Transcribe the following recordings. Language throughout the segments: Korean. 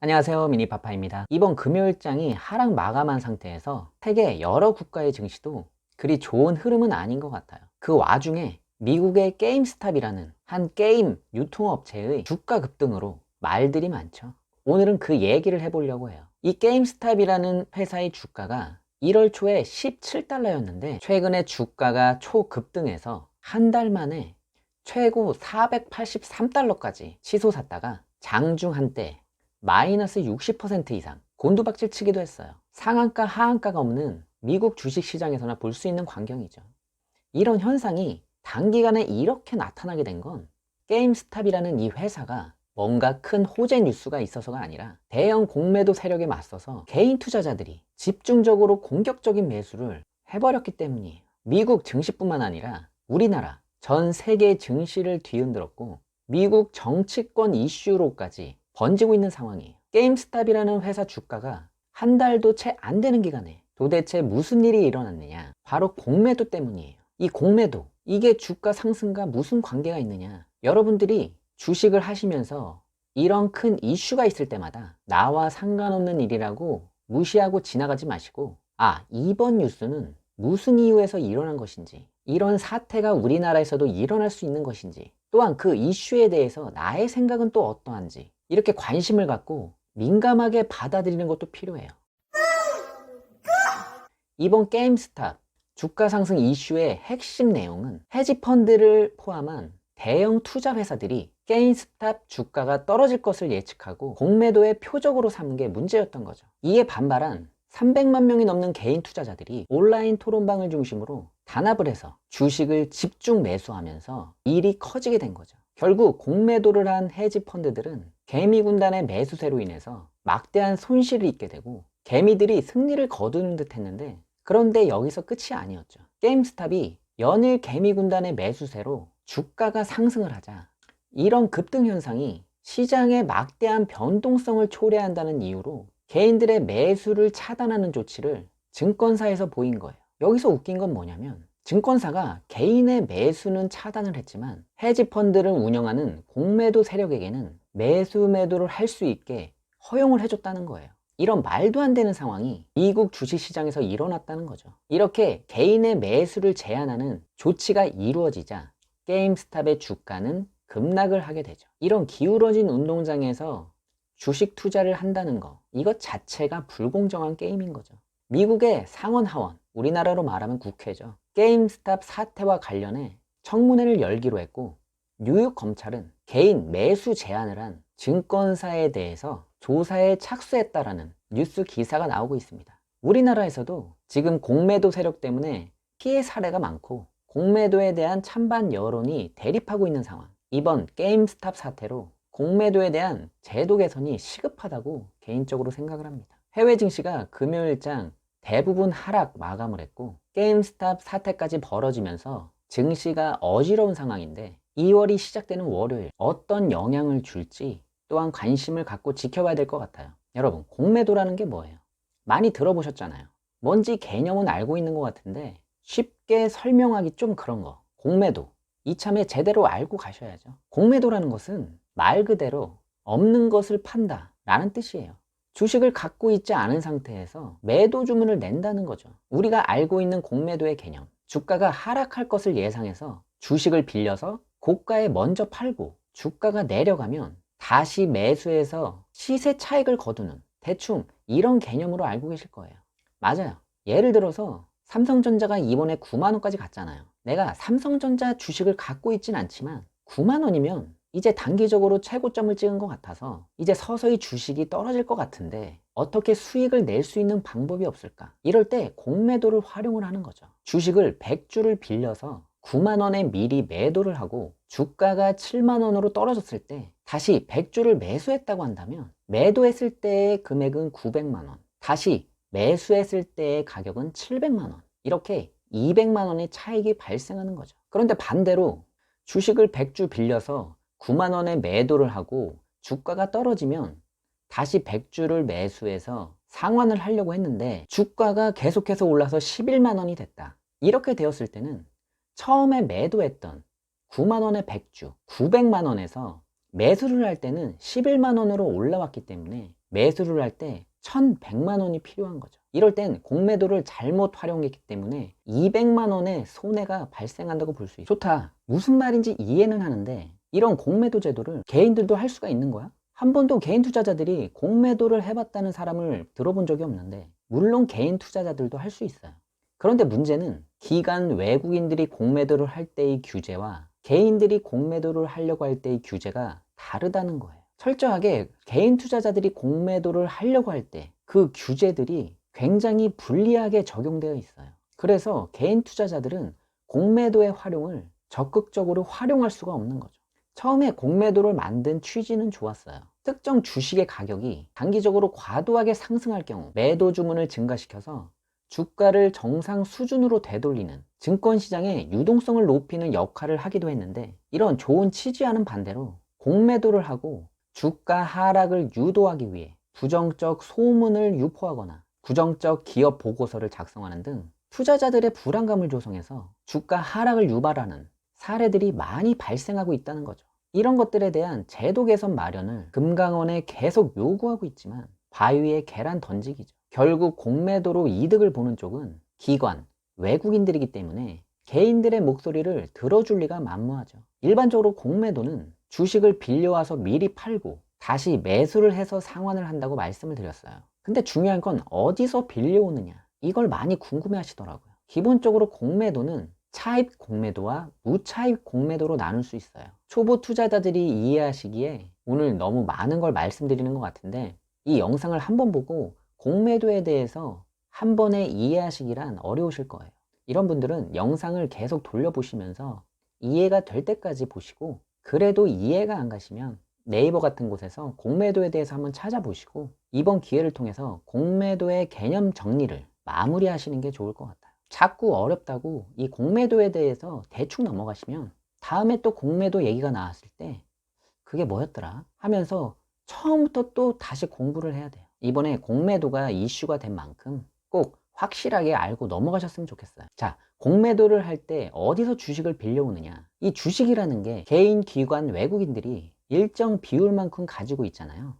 안녕하세요, 미니파파입니다. 이번 금요일장이 하락 마감한 상태에서 세계 여러 국가의 증시도 그리 좋은 흐름은 아닌 것 같아요. 그 와중에 미국의 게임스탑이라는 한 게임 유통업체의 주가 급등으로 말들이 많죠. 오늘은 그 얘기를 해보려고 해요. 이 게임스탑이라는 회사의 주가가 1월 초에 17달러였는데 최근에 주가가 초급등해서 한 달 만에 최고 483달러까지 치솟았다가 장중 한때 마이너스 60% 이상 곤두박질 치기도 했어요. 상한가 하한가가 없는 미국 주식시장에서나 볼 수 있는 광경이죠. 이런 현상이 단기간에 이렇게 나타나게 된 건 게임스탑이라는 이 회사가 뭔가 큰 호재 뉴스가 있어서가 아니라 대형 공매도 세력에 맞서서 개인 투자자들이 집중적으로 공격적인 매수를 해버렸기 때문이에요. 미국 증시뿐만 아니라 우리나라 전 세계 증시를 뒤흔들었고 미국 정치권 이슈로까지 번지고 있는 상황이에요. 게임스탑이라는 회사 주가가 한 달도 채 안 되는 기간에 도대체 무슨 일이 일어났느냐? 바로 공매도 때문이에요. 이 공매도, 이게 주가 상승과 무슨 관계가 있느냐? 여러분들이 주식을 하시면서 이런 큰 이슈가 있을 때마다 나와 상관없는 일이라고 무시하고 지나가지 마시고, 이번 뉴스는 무슨 이유에서 일어난 것인지, 이런 사태가 우리나라에서도 일어날 수 있는 것인지, 또한 그 이슈에 대해서 나의 생각은 또 어떠한지, 이렇게 관심을 갖고 민감하게 받아들이는 것도 필요해요. 이번 게임스탑 주가 상승 이슈의 핵심 내용은 헤지펀드를 포함한 대형 투자 회사들이 게임스탑 주가가 떨어질 것을 예측하고 공매도의 표적으로 삼은 게 문제였던 거죠. 이에 반발한 300만 명이 넘는 개인 투자자들이 온라인 토론방을 중심으로 단합을 해서 주식을 집중 매수하면서 일이 커지게 된 거죠. 결국 공매도를 한 헤지펀드들은 개미 군단의 매수세로 인해서 막대한 손실을 입게 되고 개미들이 승리를 거두는 듯 했는데, 그런데 여기서 끝이 아니었죠. 게임스탑이 연일 개미 군단의 매수세로 주가가 상승을 하자 이런 급등 현상이 시장의 막대한 변동성을 초래한다는 이유로 개인들의 매수를 차단하는 조치를 증권사에서 보인 거예요. 여기서 웃긴 건 뭐냐면 증권사가 개인의 매수는 차단을 했지만 헤지펀드를 운영하는 공매도 세력에게는 매수 매도를 할 수 있게 허용을 해줬다는 거예요. 이런 말도 안 되는 상황이 미국 주식시장에서 일어났다는 거죠. 이렇게 개인의 매수를 제한하는 조치가 이루어지자 게임스탑의 주가는 급락을 하게 되죠. 이런 기울어진 운동장에서 주식 투자를 한다는 거, 이것 자체가 불공정한 게임인 거죠. 미국의 상원 하원, 우리나라로 말하면 국회죠. 게임스탑 사태와 관련해 청문회를 열기로 했고 뉴욕 검찰은 개인 매수 제한을 한 증권사에 대해서 조사에 착수했다라는 뉴스 기사가 나오고 있습니다. 우리나라에서도 지금 공매도 세력 때문에 피해 사례가 많고 공매도에 대한 찬반 여론이 대립하고 있는 상황. 이번 게임스탑 사태로 공매도에 대한 제도 개선이 시급하다고 개인적으로 생각을 합니다. 해외 증시가 금요일장 대부분 하락 마감을 했고 게임스탑 사태까지 벌어지면서 증시가 어지러운 상황인데 2월이 시작되는 월요일 어떤 영향을 줄지 또한 관심을 갖고 지켜봐야 될 것 같아요. 여러분, 공매도라는 게 뭐예요? 많이 들어보셨잖아요. 뭔지 개념은 알고 있는 것 같은데 쉽게 설명하기 좀 그런 거. 공매도, 이참에 제대로 알고 가셔야죠. 공매도라는 것은 말 그대로 없는 것을 판다 라는 뜻이에요. 주식을 갖고 있지 않은 상태에서 매도 주문을 낸다는 거죠. 우리가 알고 있는 공매도의 개념, 주가가 하락할 것을 예상해서 주식을 빌려서 고가에 먼저 팔고 주가가 내려가면 다시 매수해서 시세 차익을 거두는, 대충 이런 개념으로 알고 계실 거예요. 맞아요. 예를 들어서 삼성전자가 이번에 9만원까지 갔잖아요. 내가 삼성전자 주식을 갖고 있진 않지만 9만원이면 이제 단기적으로 최고점을 찍은 것 같아서 이제 서서히 주식이 떨어질 것 같은데 어떻게 수익을 낼 수 있는 방법이 없을까? 이럴 때 공매도를 활용을 하는 거죠. 주식을 100주를 빌려서 9만원에 미리 매도를 하고 주가가 7만원으로 떨어졌을 때 다시 100주를 매수했다고 한다면 매도했을 때의 금액은 900만원, 다시 매수했을 때의 가격은 700만원, 이렇게 200만원의 차익이 발생하는 거죠. 그런데 반대로 주식을 100주 빌려서 9만원에 매도를 하고 주가가 떨어지면 다시 100주를 매수해서 상환을 하려고 했는데 주가가 계속해서 올라서 11만원이 됐다. 이렇게 되었을 때는 처음에 매도했던 9만원의 100주, 900만원에서 매수를 할 때는 11만원으로 올라왔기 때문에 매수를 할 때 1,100만 원이 필요한 거죠. 이럴 땐 공매도를 잘못 활용했기 때문에 200만 원의 손해가 발생한다고 볼 수 있어요. 좋다. 무슨 말인지 이해는 하는데 이런 공매도 제도를 개인들도 할 수가 있는 거야? 한 번도 개인 투자자들이 공매도를 해봤다는 사람을 들어본 적이 없는데, 물론 개인 투자자들도 할 수 있어요. 그런데 문제는 기관 외국인들이 공매도를 할 때의 규제와 개인들이 공매도를 하려고 할 때의 규제가 다르다는 거예요. 철저하게 개인 투자자들이 공매도를 하려고 할 때 그 규제들이 굉장히 불리하게 적용되어 있어요. 그래서 개인 투자자들은 공매도의 활용을 적극적으로 활용할 수가 없는 거죠. 처음에 공매도를 만든 취지는 좋았어요. 특정 주식의 가격이 단기적으로 과도하게 상승할 경우 매도 주문을 증가시켜서 주가를 정상 수준으로 되돌리는 증권시장의 유동성을 높이는 역할을 하기도 했는데, 이런 좋은 취지와는 반대로 공매도를 하고 주가 하락을 유도하기 위해 부정적 소문을 유포하거나 부정적 기업 보고서를 작성하는 등 투자자들의 불안감을 조성해서 주가 하락을 유발하는 사례들이 많이 발생하고 있다는 거죠. 이런 것들에 대한 제도 개선 마련을 금강원에 계속 요구하고 있지만 바위에 계란 던지기죠. 결국 공매도로 이득을 보는 쪽은 기관, 외국인들이기 때문에 개인들의 목소리를 들어줄 리가 만무하죠. 일반적으로 공매도는 주식을 빌려와서 미리 팔고 다시 매수를 해서 상환을 한다고 말씀을 드렸어요. 근데 중요한 건 어디서 빌려오느냐, 이걸 많이 궁금해 하시더라고요. 기본적으로 공매도는 차입 공매도와 무차입 공매도로 나눌 수 있어요. 초보 투자자들이 이해하시기에 오늘 너무 많은 걸 말씀드리는 것 같은데, 이 영상을 한번 보고 공매도에 대해서 한 번에 이해하시기란 어려우실 거예요. 이런 분들은 영상을 계속 돌려보시면서 이해가 될 때까지 보시고, 그래도 이해가 안 가시면 네이버 같은 곳에서 공매도에 대해서 한번 찾아보시고 이번 기회를 통해서 공매도의 개념 정리를 마무리하시는 게 좋을 것 같아요. 자꾸 어렵다고 이 공매도에 대해서 대충 넘어가시면 다음에 또 공매도 얘기가 나왔을 때 그게 뭐였더라 하면서 처음부터 또 다시 공부를 해야 돼요. 이번에 공매도가 이슈가 된 만큼 꼭 확실하게 알고 넘어가셨으면 좋겠어요. 자, 공매도를 할 때 어디서 주식을 빌려오느냐, 이 주식이라는 게 개인, 기관, 외국인들이 일정 비율만큼 가지고 있잖아요.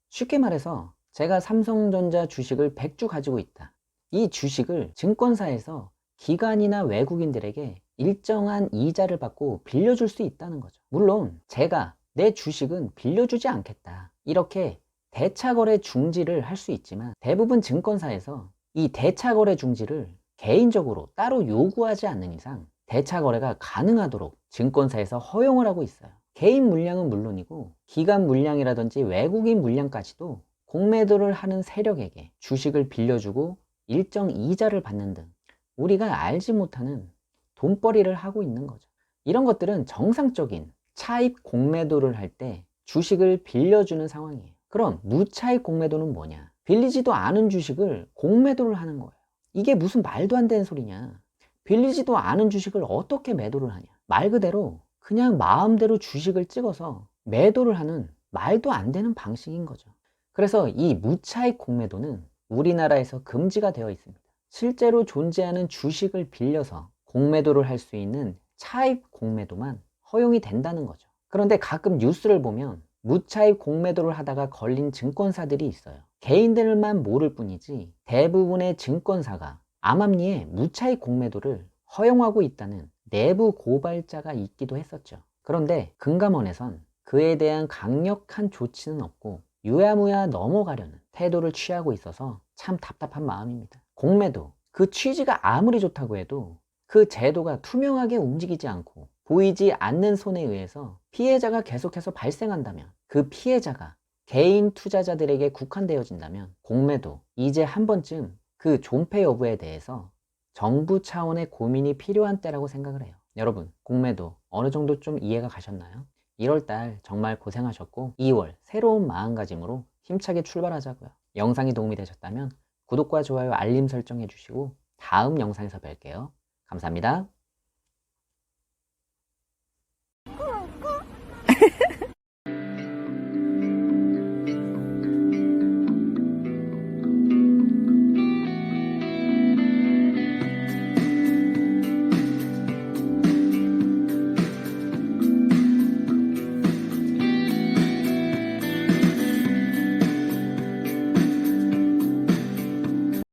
쉽게 말해서 제가 삼성전자 주식을 100주 가지고 있다. 이 주식을 증권사에서 기관이나 외국인들에게 일정한 이자를 받고 빌려줄 수 있다는 거죠. 물론 제가 내 주식은 빌려주지 않겠다, 이렇게 대차거래 중지를 할 수 있지만 대부분 증권사에서 이 대차거래 중지를 개인적으로 따로 요구하지 않는 이상 대차거래가 가능하도록 증권사에서 허용을 하고 있어요. 개인 물량은 물론이고 기관 물량이라든지 외국인 물량까지도 공매도를 하는 세력에게 주식을 빌려주고 일정 이자를 받는 등 우리가 알지 못하는 돈벌이를 하고 있는 거죠. 이런 것들은 정상적인 차입 공매도를 할 때 주식을 빌려주는 상황이에요. 그럼 무차입 공매도는 뭐냐? 빌리지도 않은 주식을 공매도를 하는 거예요. 이게 무슨 말도 안 되는 소리냐? 빌리지도 않은 주식을 어떻게 매도를 하냐? 말 그대로 그냥 마음대로 주식을 찍어서 매도를 하는 말도 안 되는 방식인 거죠. 그래서 이 무차익 공매도는 우리나라에서 금지가 되어 있습니다. 실제로 존재하는 주식을 빌려서 공매도를 할 수 있는 차익 공매도만 허용이 된다는 거죠. 그런데 가끔 뉴스를 보면 무차익 공매도를 하다가 걸린 증권사들이 있어요. 개인들만 모를 뿐이지 대부분의 증권사가 암암리에 무차익 공매도를 허용하고 있다는 내부 고발자가 있기도 했었죠. 그런데 금감원에선 그에 대한 강력한 조치는 없고 유야무야 넘어가려는 태도를 취하고 있어서 참 답답한 마음입니다. 공매도, 그 취지가 아무리 좋다고 해도 그 제도가 투명하게 움직이지 않고 보이지 않는 손에 의해서 피해자가 계속해서 발생한다면, 그 피해자가 개인 투자자들에게 국한되어진다면 공매도 이제 한 번쯤 그 존폐 여부에 대해서 정부 차원의 고민이 필요한 때라고 생각을 해요. 여러분, 공매도 어느 정도 좀 이해가 가셨나요? 1월달 정말 고생하셨고 2월 새로운 마음가짐으로 힘차게 출발하자고요. 영상이 도움이 되셨다면 구독과 좋아요, 알림 설정해 주시고 다음 영상에서 뵐게요. 감사합니다.